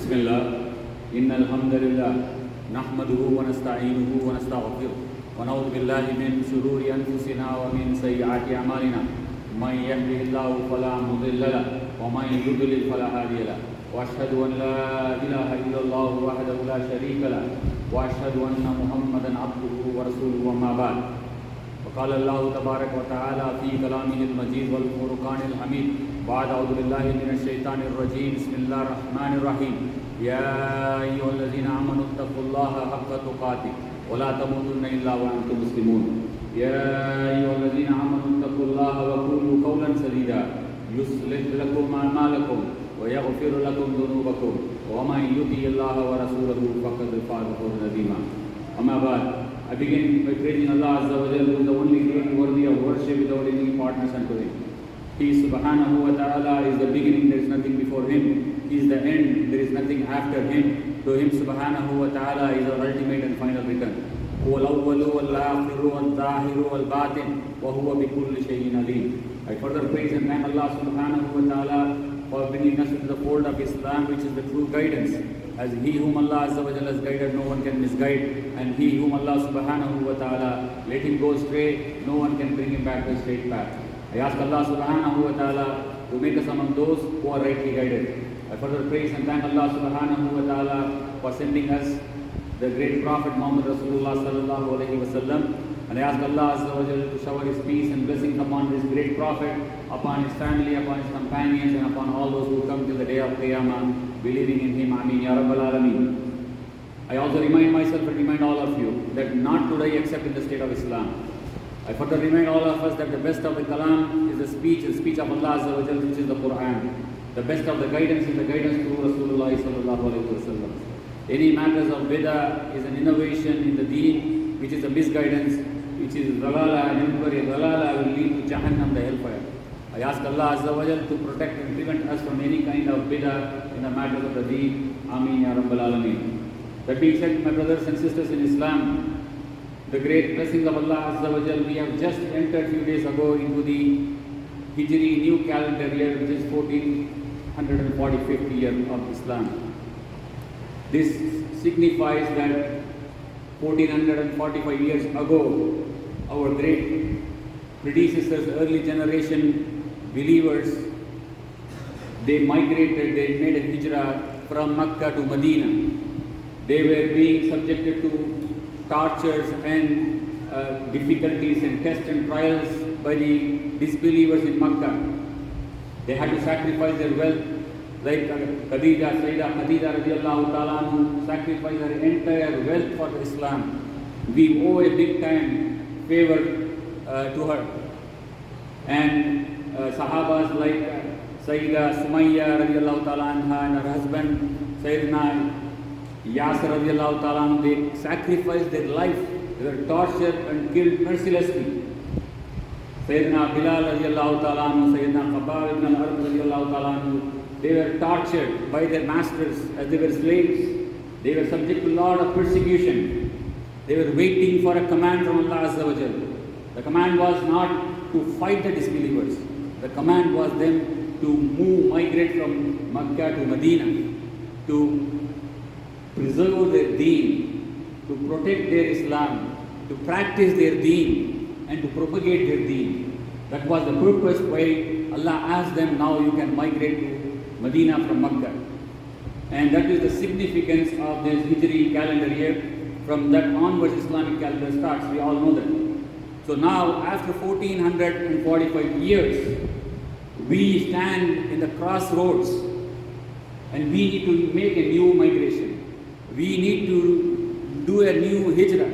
Bismillah. Innal hamdalillah nahmaduhu wa nasta'inuhu wa nastaghfiruh wa na'udhu billahi min shururi anfusina wa min sayyiati a'malina. Man yahdihillahu fala mudilla lahu wa man yudlil fala hadiya lahu. Wa ashhadu an la ilaha illallah wahdahu la sharika lahu wa ashhadu anna Muhammadan abduhu wa rasuluhu amma ba'd. وقال الله تبارك وتعالى في كلامه المجيد والفرقان الحميد بعد أعوذ بالله من الشيطان الرجيم بسم الله الرحمن الرحيم يا أيها الذين آمنوا اتقوا الله حق تقاته ولا تموتن إلا وأنتم مسلمون يا أيها الذين آمنوا اتقوا الله وقولوا قولا سديدا يصلح لكم أعمالكم ويغفر لكم ذنوبكم ومن يطع الله ورسوله فقد فاز فوزا عظيما أما بعد. I begin by praising Allah Azza wa Jalla, who is the only great worthy of worship without any partners unto Him. He Subhanahu wa Ta'ala is the beginning, there is nothing before Him. He is the end, there is nothing after Him. To Him Subhanahu wa Ta'ala is our ultimate and final return. هو الأول والآخر والظاهر والباطن وهو بكل شيء عليم. I further praise and thank Allah Subhanahu wa Ta'ala for bringing us into the fold of Islam, which is the true guidance. As he whom Allah Azza wa Jalla has guided, no one can misguide. And he whom Allah Subhanahu wa Ta'ala let him go astray, no one can bring him back to the straight path. I ask Allah Subhanahu wa Ta'ala to make us among those who are rightly guided. I further praise and thank Allah Subhanahu wa Ta'ala for sending us the great Prophet Muhammad Rasulullah Sallallahu Alaihi Wasallam. And I ask Allah Azza wa Jalla to shower His peace and blessings upon this great Prophet, upon his family, upon his companions, and upon all those who come till the day of Qiyamah, believing in Him. Ameen Ya Rabbal Alameen. I also remind myself and remind all of you that not to die except in the state of Islam. I further remind all of us that the best of the kalam is the speech of Allah Azza wa Jalla, which is the Quran. The best of the guidance is the guidance through Rasulullah Sallallahu Alaihi Wasallam. Any matters of bid'ah is an innovation in the deen, which is a misguidance, which is dalala, and inquiry. Dalala will lead to Jahannam, the hellfire. I ask Allah Azza wa Jalla to protect and prevent us from any kind of bid'ah in the matters of the deen. Ameen Ya Rabbal Alameen. That being said, my brothers and sisters in Islam, the great blessings of Allah Azza wa Jalla, we have just entered few days ago into the Hijri new calendar year, which is 1445th year of Islam. This signifies that 1445 years ago, our great predecessors, early generation believers, they migrated, they made a hijrah from Mecca to Medina. They were being subjected to tortures and difficulties and tests and trials by the disbelievers in Mecca. They had to sacrifice their wealth, like Sayyidah Khadija radiallahu ta'ala anhu sacrificed her entire wealth for Islam. We owe a big time favor to her. And Sahabas like Sayyidah Sumayya radiallahu ta'ala anha and her husband Sayyidina Yasir radiallahu ta'ala anhu, they sacrificed their life. They were tortured and killed mercilessly. Sayyidina Bilal radiallahu ta'ala anhu, Sayyidina Khuthba ibn al-Arab radiallahu ta'ala anhu, they were tortured by their masters as they were slaves. They were subject to a lot of persecution. They were waiting for a command from Allah Azza wa Jalla. The command was not to fight the disbelievers. The command was them to migrate from Mecca to Medina, to preserve their deen, to protect their Islam, to practice their deen, and to propagate their deen. That was the purpose why Allah asked them, now you can migrate to Medina from Mecca. And that is the significance of this Hijri calendar year. From that onwards, Islamic calendar starts. We all know that. So now, after 1445 years, we stand in the crossroads and we need to make a new migration. We need to do a new hijrah.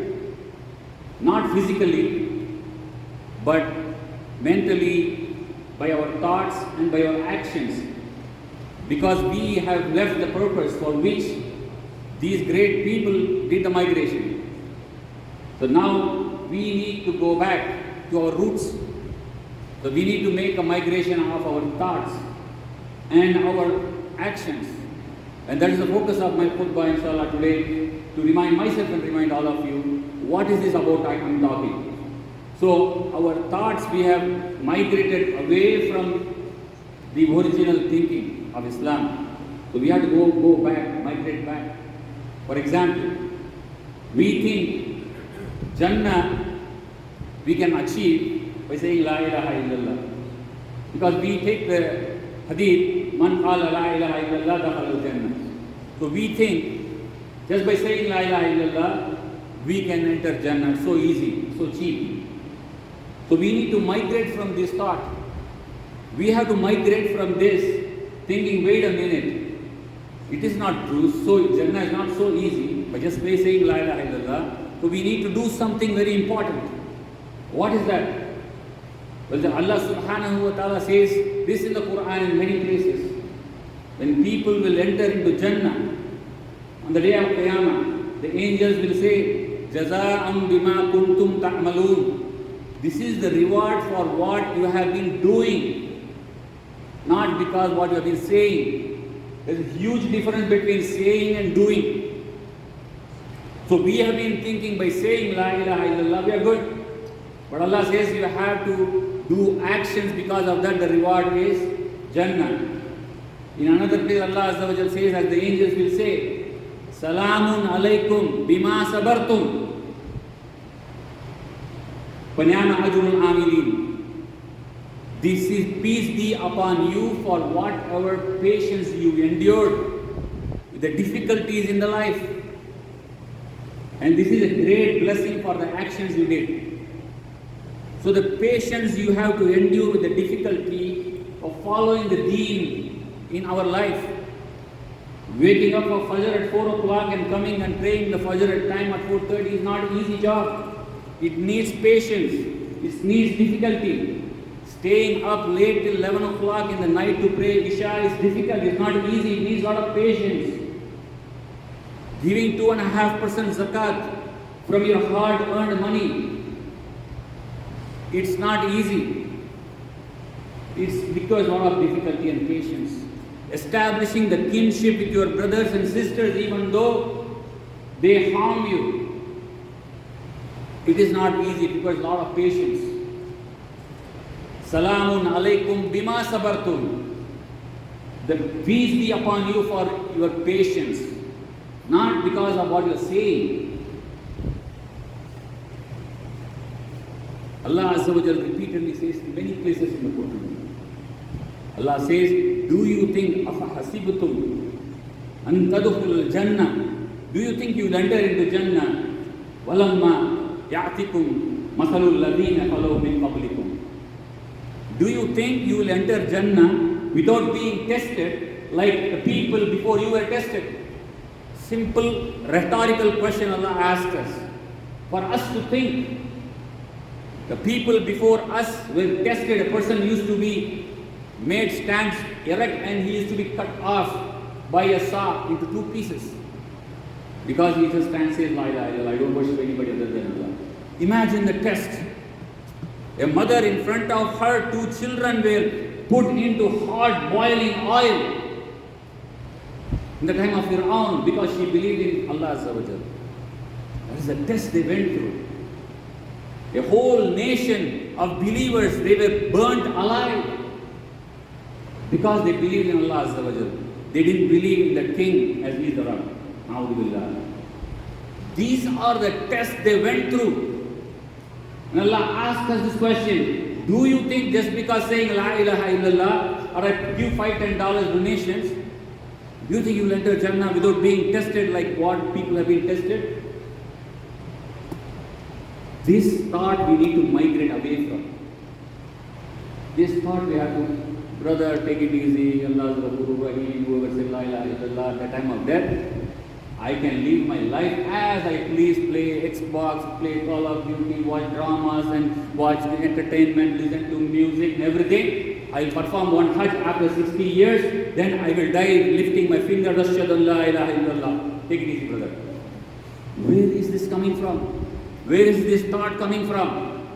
Not physically, but mentally, by our thoughts and by our actions. Because we have left the purpose for which these great people did the migration. So now we need to go back to our roots. So we need to make a migration of our thoughts and our actions. And that is the focus of my Khuthba inshallah today, to remind myself and remind all of you, what is this about I am talking. So our thoughts, we have migrated away from the original thinking of Islam. So we have to go back, migrate back. For example, we think Jannah we can achieve by saying La ilaha illallah. Because we take the hadith, Man qala la ilaha illallah dakhala al-jannah. So we think just by saying La ilaha illallah, we can enter Jannah. So easy, so cheap. So we need to migrate from this thought. We have to migrate from this thinking, wait a minute, it is not true, so Jannah is not so easy by just saying La ilaha illallah. So we need to do something very important. What is that? Well, Allah subhanahu wa ta'ala says this in the Quran in many places. When people will enter into Jannah on the day of Qiyamah, the angels will say, Jaza'am bima kuntum ta'maloon. This is the reward for what you have been doing, not because what you have been saying. There is a huge difference between saying and doing. So we have been thinking by saying La ilaha illallah, we are good. But Allah says you have to do actions, because of that the reward is Jannah. In another place Allah Azza wa Jal says, as the angels will say, Salamun alaykum bima sabartum. Panyama ajrul amilin. This is peace be upon you for whatever patience you endured with the difficulties in the life. And this is a great blessing for the actions you did. So the patience you have to endure with the difficulty of following the deen in our life. Waking up for Fajr at 4 o'clock and coming and praying the Fajr at time at 4:30 is not an easy job. It needs patience. It needs difficulty. Staying up late till 11 o'clock in the night to pray Isha is difficult. It's not easy. It needs a lot of patience. Giving 2.5% zakat from your hard-earned money, it's not easy. It's because of a lot of difficulty and patience. Establishing the kinship with your brothers and sisters, even though they harm you, it is not easy. It requires a lot of patience. Salamun alaykum bima sabartum. The peace be upon you for your patience, not because of what you are saying. Allah Azza wa Jal repeatedly says in many places in the Quran. Allah says, do you think afahasibtum an tadkhulul jannah? Do you think you will enter into Jannah? Walamma ya'tikum mathalul ladina khalaw min qablikum. Do you think you will enter Jannah without being tested like the people before you were tested? Simple rhetorical question Allah asked us for us to think. The people before us were tested. A person used to be made stands erect and he used to be cut off by a saw into 2 pieces because he just stands says La ilaha illallah, I don't worship anybody other than Allah. Imagine the test. A mother in front of her 2 children were put into hot boiling oil in the time of Fir'aun because she believed in Allah Azza wa Jal. That is the test they went through. A whole nation of believers, they were burnt alive because they believed in Allah Azza wa Jal. They didn't believe in the king as he is the Rabb. A'udhu. These are the tests they went through. And Allah asked us this question, do you think just because saying La ilaha illallah or I give $5-10 donations, do you think you will enter Jannah without being tested like what people have been tested? This thought we need to migrate away from. This thought we have to, brother, take it easy, Allah is Ghafurur Rahim, whoever said La ilaha illallah at the time of death, I can live my life as I please, play Xbox, play Call of Duty, watch dramas and watch entertainment, listen to music and everything. I will perform one Hajj after 60 years, then I will die lifting my finger, Ashhadu La ilaha illallah. Take it easy, brother. Where is this coming from? Where is this thought coming from?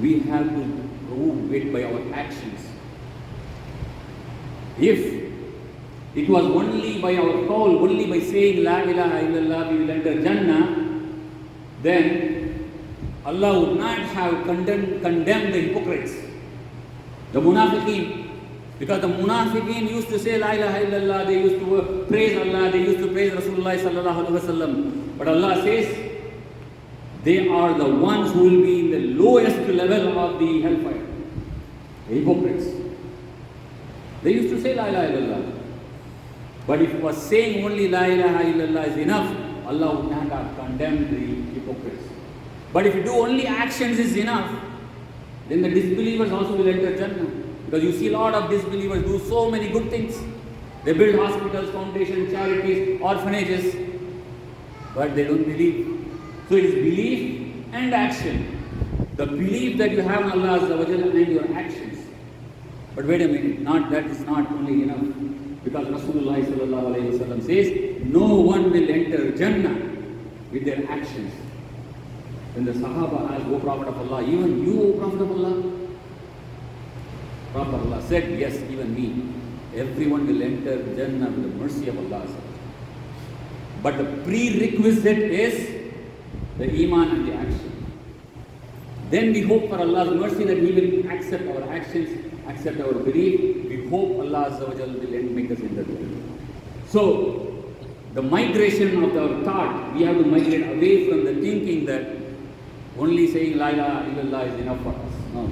We have to prove it by our actions. If it was only by our call, only by saying La ilaha illallah we will enter Jannah, then Allah would not have condemned the hypocrites, the munafiqeen. Because the munafiqeen used to say La ilaha illallah, they used to praise Allah, they used to praise Rasulullah sallallahu alaihi wasallam. But Allah says, they are the ones who will be in the lowest level of the hellfire. The hypocrites. They used to say La ilaha illallah. But if it was saying only La ilaha illallah is enough, Allah would not have condemned the hypocrites. But if you do only actions is enough, then the disbelievers also will enter Jannah. Because you see a lot of disbelievers do so many good things. They build hospitals, foundations, charities, orphanages, but they don't believe. So it is belief and action. The belief that you have in Allah Azza wa Jalla and your actions. But wait a minute, that is not only enough. Because Rasulullah sallallahu alayhi wa sallam says, no one will enter Jannah with their actions. When the Sahaba asked, O Prophet of Allah, even you, O Prophet of Allah? Prophet of Allah said, yes, even me. Everyone will enter Jannah with the mercy of Allah. But the prerequisite is the Iman and the action. Then we hope for Allah's mercy that He will accept our actions, accept our belief. We hope Allah Azza wa Jalla will make us enter Jannah. So, the migration of our thought, we have to migrate away from the thinking that only saying La ilaha illallah is enough for us. No.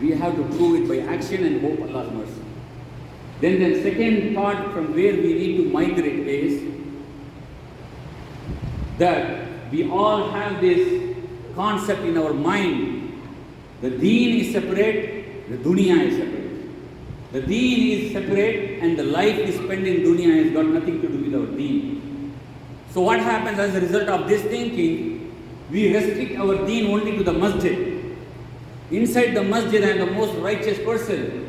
We have to prove it by action and hope Allah's mercy. Then the second part from where we need to migrate is that we all have this concept in our mind. The deen is separate, the dunya is separate. The deen is separate and the life is spent in dunya has got nothing to do with our deen. So what happens as a result of this thinking? We restrict our deen only to the masjid. Inside the masjid I am the most righteous person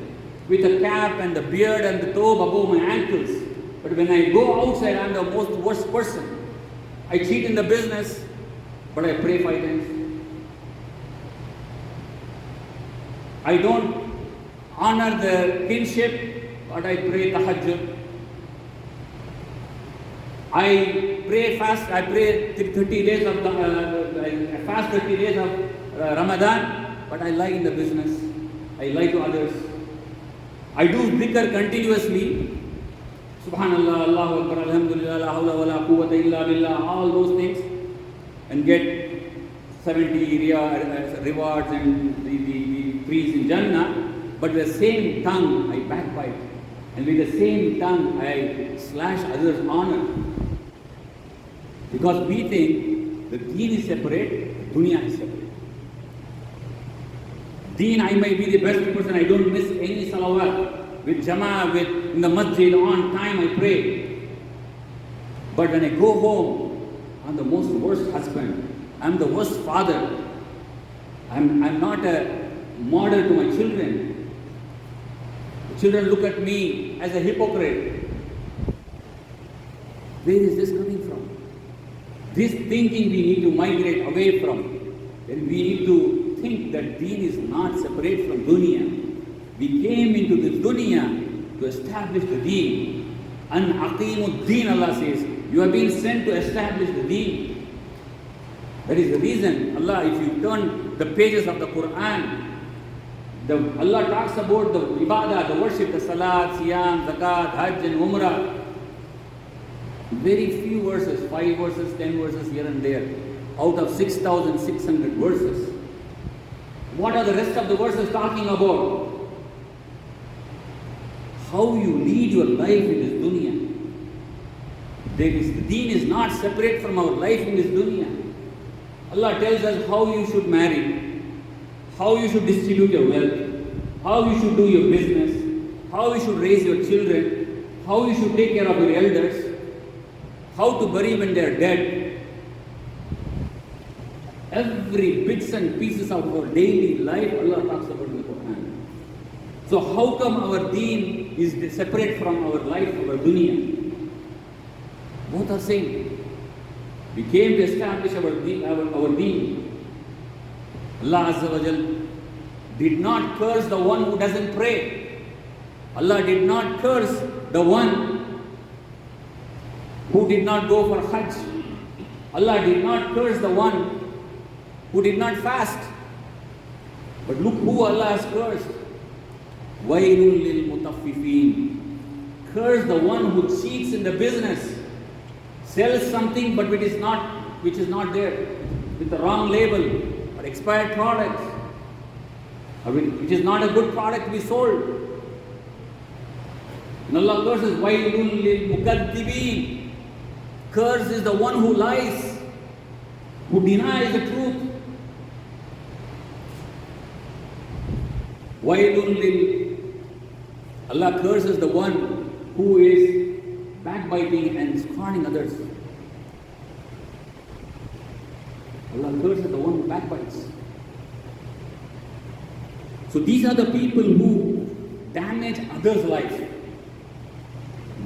with a cap and the beard and the thobe above my ankles. But when I go outside I am the most worst person. I cheat in the business, but I pray 5 times. I don't honor the kinship, but I pray tahajjud. I pray 30 days of I fast 30 days of Ramadan, but I lie in the business. I lie to others. I do dhikr continuously. Subhanallah, Allahu Akbar, Alhamdulillah, la hawla wa la quwwata illa billah, all those things, and get 70 rewards and the trees in Jannah. But with the same tongue I backbite, and with the same tongue I slash others' honor. Because we think the deen is separate, the dunya is separate. Deen, I may be the best person, I don't miss any salawat. With jama'ah, in the masjid, on time I pray. But when I go home, I'm the most worst husband. I'm the worst father. I'm not a model to my children. The children look at me as a hypocrite. Where is this coming from? This thinking we need to migrate away from. And we need to think that deen is not separate from dunya. We came into this dunya to establish the deen. An aqimud deen, Allah says. You have been sent to establish the deen. That is the reason, Allah, if you turn the pages of the Quran, Allah talks about the ibadah, the worship, the salat, siyam, zakat, hajj and umrah. Very few verses, 5 verses, 10 verses here and there, out of 6,600 verses. What are the rest of the verses talking about? How you lead your life in this dunya. The deen is not separate from our life in this dunya. Allah tells us how you should marry, how you should distribute your wealth, how you should do your business, how you should raise your children, how you should take care of your elders, how to bury when they are dead. Every bits and pieces of our daily life, Allah talks about in the Quran. So how come our deen is separate from our life, our dunya? Both are same. We came to establish our deen. Allah Azza wa Jal did not curse the one who doesn't pray. Allah did not curse the one who did not go for Hajj. Allah did not curse the one who did not fast. But look who Allah has cursed. وَيْلٌ الْمُطَفِّفِينَ. Curse the one who cheats in the business, sells something but which is not there, with the wrong label or expired products, or which is not a good product to be sold. And Allah curses, وَيْلٌ لِلْمُكَذِّبِينَ. Curse is the one who lies, who denies the truth. Allah curses the one who is backbiting and scorning others. Allah curses the one who backbites. So these are the people who damage others' lives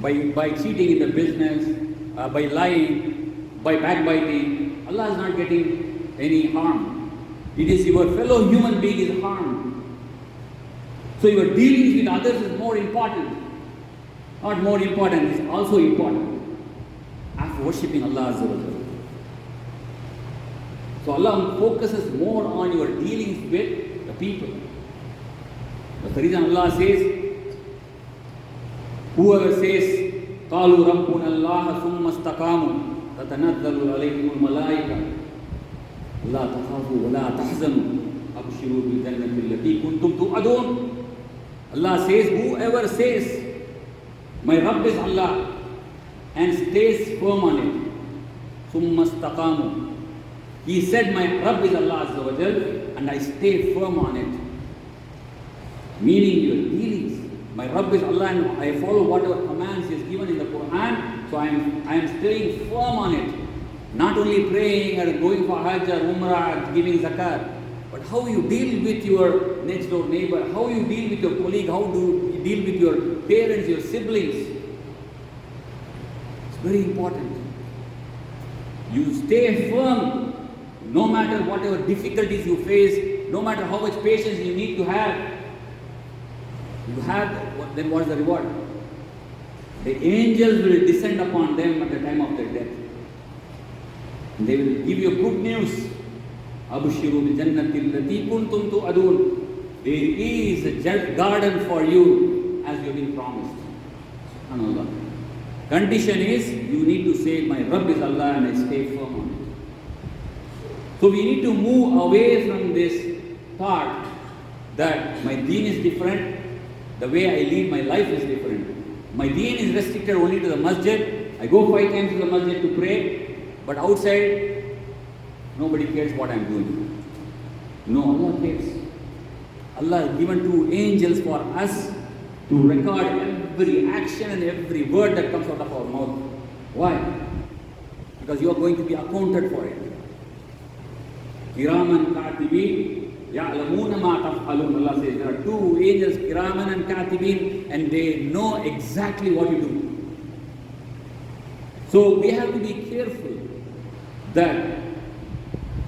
by cheating in the business, by lying, by backbiting. Allah is not getting any harm. It is your fellow human being is harmed. So your dealings with others is more important. Not more important, it's also important after worshipping Allah Azza wa Jalla. So Allah focuses more on your dealings with the people. That's the reason Allah says, whoever says, قَالُوا رَبُّنَا اللَّهَ ثُمَّ اسْتَقَامُوا تَتَنَزَّلُ عَلَيْهِمُ الْمَلَائِكَةُ لَا تَخَافُوا وَلَا تَحْزَنُوا أَبْشِرُوا بِالْجَنَّةِ الَّتِي كُنْتُمْ تُوعَدُونَ. Allah says, whoever says, my Rabb is Allah, and stays firm on it, ثُمَّ اسْتَقَامُوا. He said, my Rabb is Allah Azza wa Jal, and I stay firm on it. Meaning your dealings. My Rabb is Allah, and I follow whatever commands He has given in the Quran, so I am staying firm on it. Not only praying or going for Hajj or Umrah or giving zakat, but how you deal with your next door neighbor, how you deal with your colleague, how do you deal with your parents, your siblings. It's very important. You stay firm no matter whatever difficulties you face, no matter how much patience you need to have. You have, then what is the reward? The angels will descend upon them at the time of their death. And they will give you good news. أَبْشِرُوا بِالْجَنَّةِ الَّتِي كُنْتُمْ تُوعَدُونَ. There is a garden for you as you have been promised. SubhanAllah. Condition is, you need to say, my Rabb is Allah, and I stay firm on it. So we need to move away from this thought that my deen is different, the way I live my life is different. My deen is restricted only to the masjid. I go 5 times to the masjid to pray, but outside, nobody cares what I am doing. No, Allah cares. Allah has given 2 angels for us to record every action and every word that comes out of our mouth. Why? Because you are going to be accounted for it. Kiraman Katibin Ya'lamuna ma taf'alun. Allah says there are 2 angels, Kiraman and Katibin, and they know exactly what you do. So we have to be careful that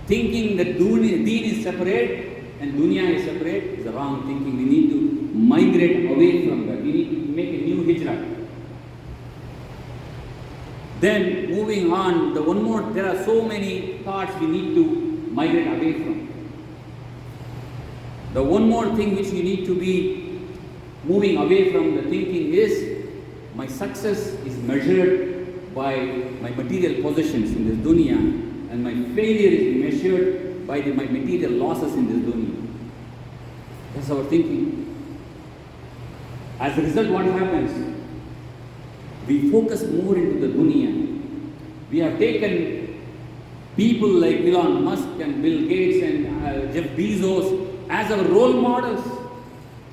thinking that deen is separate and dunya is separate is the wrong thinking. We need to migrate away from that. We need to make a new hijrah. Then moving on, there are so many thoughts we need to migrate away from. The one more thing which we need to be moving away from the thinking is, my success is measured by my material possessions in this dunya, and my failure is measured by my material losses in this dunya. That's our thinking. As a result, what happens? We focus more into the dunya. We have taken people like Elon Musk and Bill Gates and Jeff Bezos as our role models.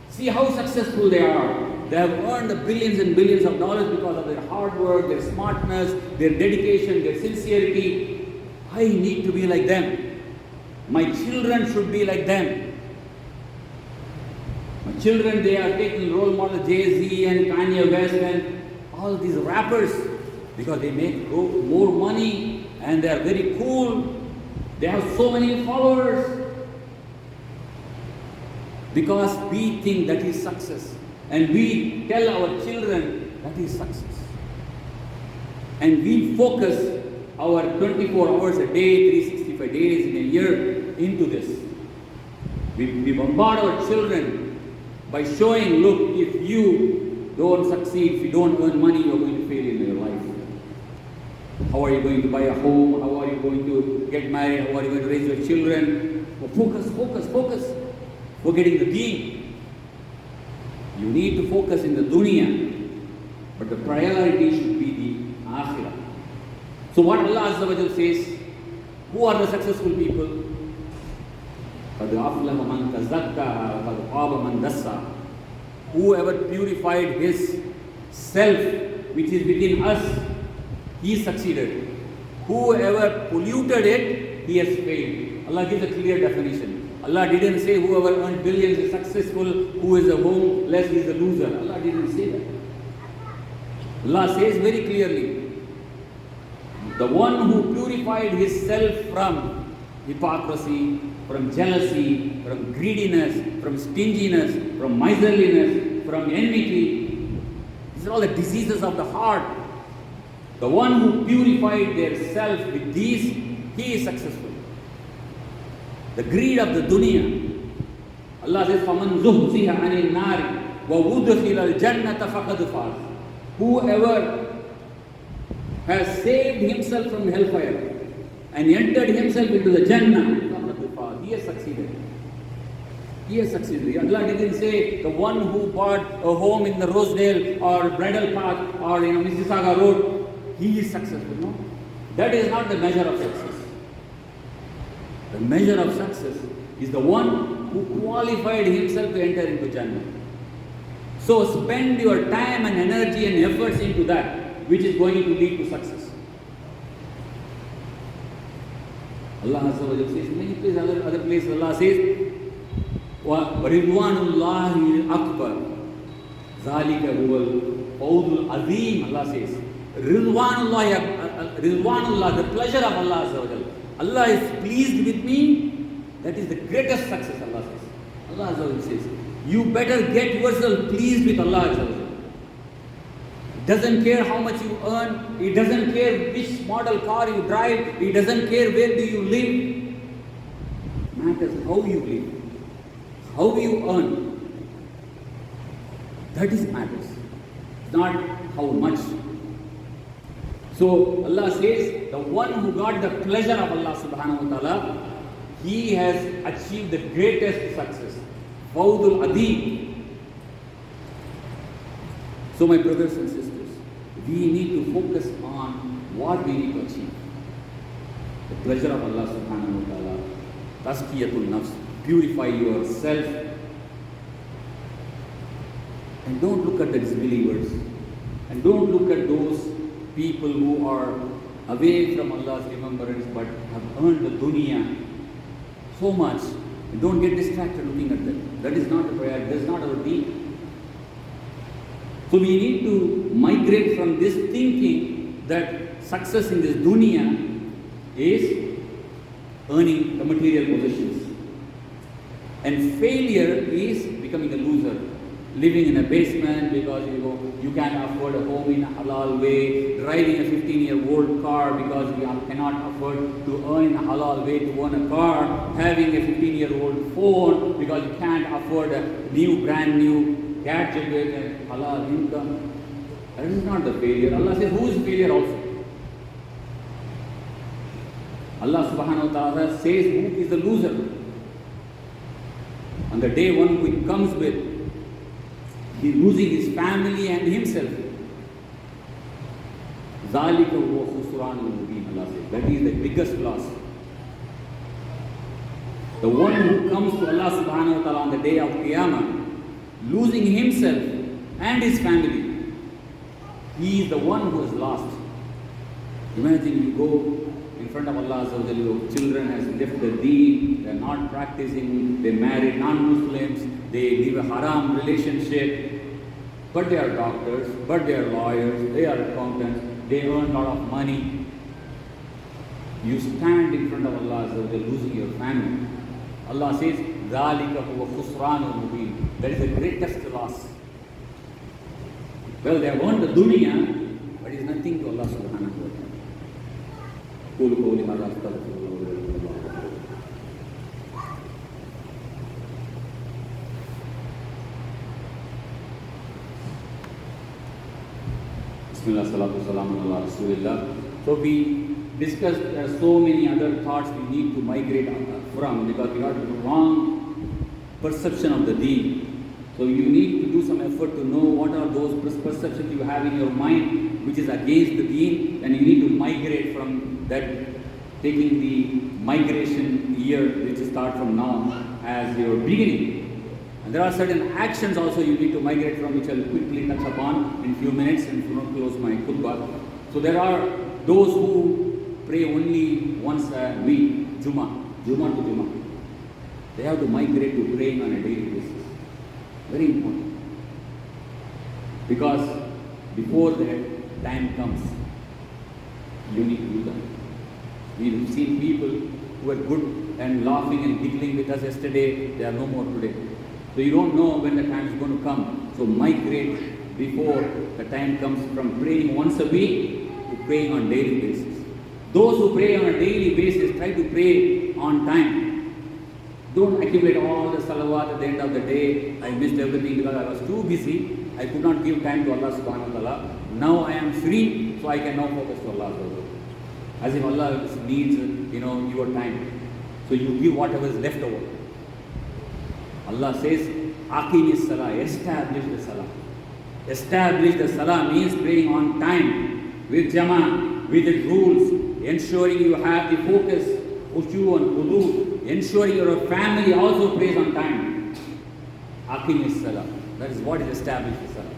See how successful they are. They have earned billions and billions of dollars because of their hard work, their smartness, their dedication, their sincerity. I need to be like them. My children should be like them. My children, they are taking role models, Jay-Z and Kanye West and all these rappers, because they make more money and they are very cool. They have so many followers. Because we think that is success. And we tell our children that is success. And we focus our 24 hours a day, 365 days in a year into this. We bombard our children by showing, look, if you don't succeed, if you don't earn money, you're going to fail in your life. How are you going to buy a home? How are you going to get married? How are you going to raise your children? Focus. Forgetting the deen. You need to focus in the dunya, but the priority should be the akhirah. So what Allah Azza wa Jal says, who are the successful people? قَدْ أَفْلَحَ مَنْ تَزَكَّى وَقَدْ خَابَ مَنْ دَسَّى. Whoever purified his self, which is within us, he succeeded. Whoever polluted it, he has failed. Allah gives a clear definition. Allah didn't say whoever earned billions is successful, who is a homeless is a loser. Allah didn't say that. Allah says very clearly, the one who purified his self from hypocrisy, from jealousy, from greediness, from stinginess, from miserliness, from enmity. These are all the diseases of the heart. The one who purified their self with these, he is successful. The greed of the dunya. Allah says, فَمَنْ زُهْزِهَ عَنِ النَّارِ وَوُدْخِلَ الْجَنَّةَ فَقَدْ فَازَ. Whoever has saved himself from hellfire and entered himself into the Jannah, he has succeeded. He has succeeded. Allah didn't say the one who bought a home in the Rosedale or Bridal Park or Mississauga Road, he is successful. No, that is not the measure of success. The measure of success is the one who qualified himself to enter into Jannah. So spend your time and energy and efforts into that, which is going to lead to success. Allah Azza wa Jalla says, many places, other places, Allah says, وَرِضْوَانُ اللَّهِ الْأَكْبَرُ ذَلِكَ هُوَ الْفَوْزُ الْعَظِيمُ. Allah says, Ridwanullah, the pleasure of Allah Azza wa Jalla. Allah is pleased with me, that is the greatest success, Allah says. Allah Azza wa Jalla says, you better get yourself pleased with Allah Azza wa Jalla. It doesn't care how much you earn, it doesn't care which model car you drive, it doesn't care where do you live. It matters how you live, how you earn. That is matters, not how much. So Allah says, the one who got the pleasure of Allah subhanahu wa ta'ala, he has achieved the greatest success. Fawdul Adib. So my brothers and sisters, we need to focus on what we need to achieve. The pleasure of Allah subhanahu wa ta'ala. Tazkiyatul nafs. Purify yourself. And don't look at the disbelievers. And don't look at those people who are away from Allah's remembrance but have earned the dunya so much. And don't get distracted looking at them. That is not the priority. That is not our deen. So we need to migrate from this thinking that success in this dunya is earning the material possessions. And failure is becoming a loser. Living in a basement because you can't afford a home in a halal way, driving a 15-year-old car because you cannot afford to earn in a halal way to own a car, having a 15-year-old phone because you can't afford a brand new gadget with a halal income. That is not the failure. Allah says, who is failure also? Allah subhanahu wa ta'ala says, who is the loser? On the day one who comes with, he's losing his family and himself. ذَلِكَ هُوَ خُسْرَانُ الْمُبِينُ. Allah says, that is the biggest loss. The one who comes to Allah subhanahu wa ta'ala on the day of Qiyamah, losing himself and his family, he is the one who is lost. Imagine you go in front of Allah, your children has left the deen, they are not practicing, they marry non-Muslims, they live a haram relationship, but they are doctors, but they are lawyers, they are accountants, they earn a lot of money. You stand in front of Allah, losing your family. Allah says, ذَلِكَ هُوَ خُسْرَانُ الْمُبِينُ. That is the greatest loss. Well, they have earned the dunya, but it is nothing to Allah subhanahu wa ta'ala. قولوا قولي هذا أستغفر الله ولكم الله. Bismillah, salatu, salam, ala rasulillah. So we discussed there are so many other thoughts we need to migrate from, because we got the wrong perception of the deen. So you need to do some effort to know what are those perceptions you have in your mind which is against the deen, and you need to migrate from that, taking the migration year which starts from now as your beginning. And there are certain actions also you need to migrate from, which I'll quickly touch upon in few minutes and close my khutbah. So there are those who pray only once a week, Jummah to Jummah. They have to migrate to praying on a daily basis. Very important. Because before that time comes, you need to do that. We've seen people who were good and laughing and giggling with us yesterday, they are no more today. So you don't know when the time is going to come. So migrate before the time comes, from praying once a week to praying on daily basis. Those who pray on a daily basis, try to pray on time. Don't accumulate all the salawat at the end of the day. I missed everything because I was too busy. I could not give time to Allah subhanahu wa ta'ala. Now I am free, so I can now focus to Allah. As if Allah needs, your time. So you give whatever is left over. Allah says, Aqimis Salah, establish the Salah. Establish the Salah means praying on time, with Jama'ah, with its rules, ensuring you have the focus, khushu and khudu, ensuring your family also prays on time. Aqimis Salah. That is what is established the Salah.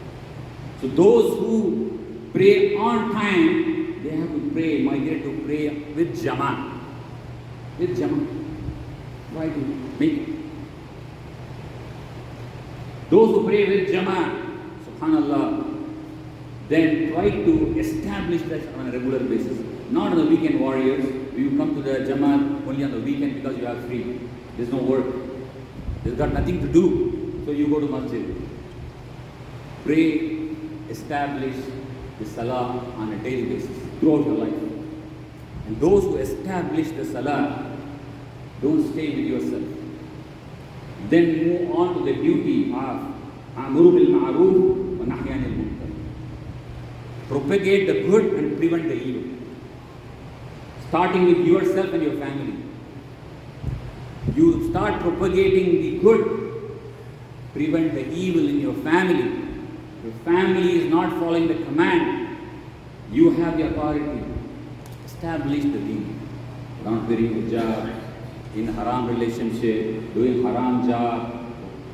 So those who pray on time, they have to pray, migrate to pray with Jama'ah. With Jama'ah. Try to make it. Those who pray with Jama'ah, subhanallah, then try to establish that on a regular basis. Not on the weekend warriors. You come to the Jama'ah only on the weekend because you are free. There's no work. There's got nothing to do. So you go to Masjid. Pray, establish the Salah on a daily basis throughout your life. And those who establish the Salah, don't stay with yourself. Then move on to the duty of Amru bil Ma'ruf wa Nahy anil Munkar. Propagate the good and prevent the evil. Starting with yourself and your family. You start propagating the good, prevent the evil in your family. Your family is not following the command. You have the authority. Establish the deen. Not wearing hijab, in haram relationship, doing haram job,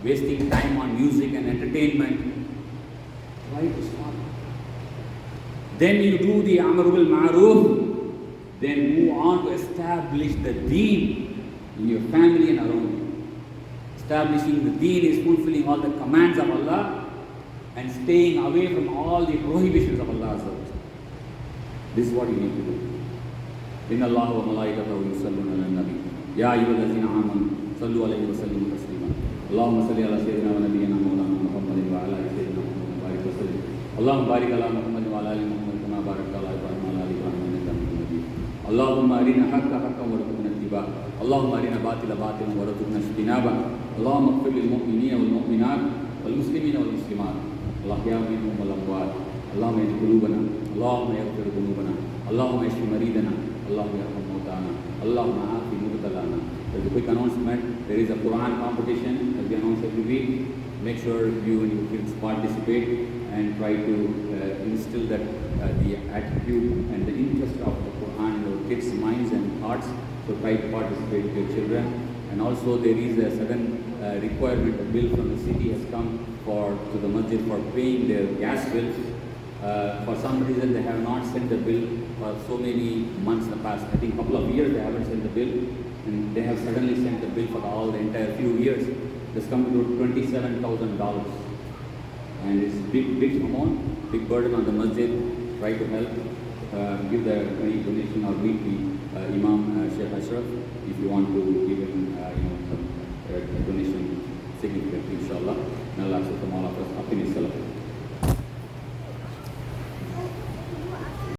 wasting time on music and entertainment. Try to stop. Then you do the Amru bil Ma'ruf, then move on to establish the deen in your family and around you. Establishing the deen is fulfilling all the commands of Allah and staying away from all the prohibitions of Allah. This is what you need to do. Inna Allah wa malaikatahu yusalluna ala nabi. Ya ayyuhallazina amanu sallu alayhi wa sallimu taslima. Allahumma salli ala sayyidina wa nabiyyina Mawlana Muhammadin wa ala ali sayyidina Muhammad wa barik wa sallim. Allahumma barik ala Muhammad wa ala ali Muhammad kama barakta ala Ibrahim wa ala ali Ibrahim innaka Hamidum Majid. Allahumma arina haqqa haqqan warzuqna ittiba'a. Allahumma arina batila batilan warzuqna ijtinaba. Allahumma ighfir lil mu'minina wal mu'minat wal muslimina wal muslimat. Al-ahya'i minhum wal amwat. Allahumma ihdi qulubana. Allahumma yaghfir dhunubana. Allahumma ishfi maridana. Allahumma yarham mawtana. Allahumma aafi mubtalana. There's a quick announcement. There is a Quran competition that we announce every week. Make sure you and your kids participate and try to instill that the attitude and the interest of the Quran in your kids' minds and hearts. So try to participate with your children. And also there is a sudden requirement, a bill from the city has come to the masjid for paying their gas bills. For some reason they have not sent the bill for so many months in the past. I think a couple of years they haven't sent the bill, and they have suddenly sent the bill for all the entire few years. It's come to $27,000, and it's big amount, big burden on the masjid. Try to help, give the donation or meet the Imam Sheik Ashraf if you want to give him some donation significantly, inshallah. And Allah accept from all of us. Happiness.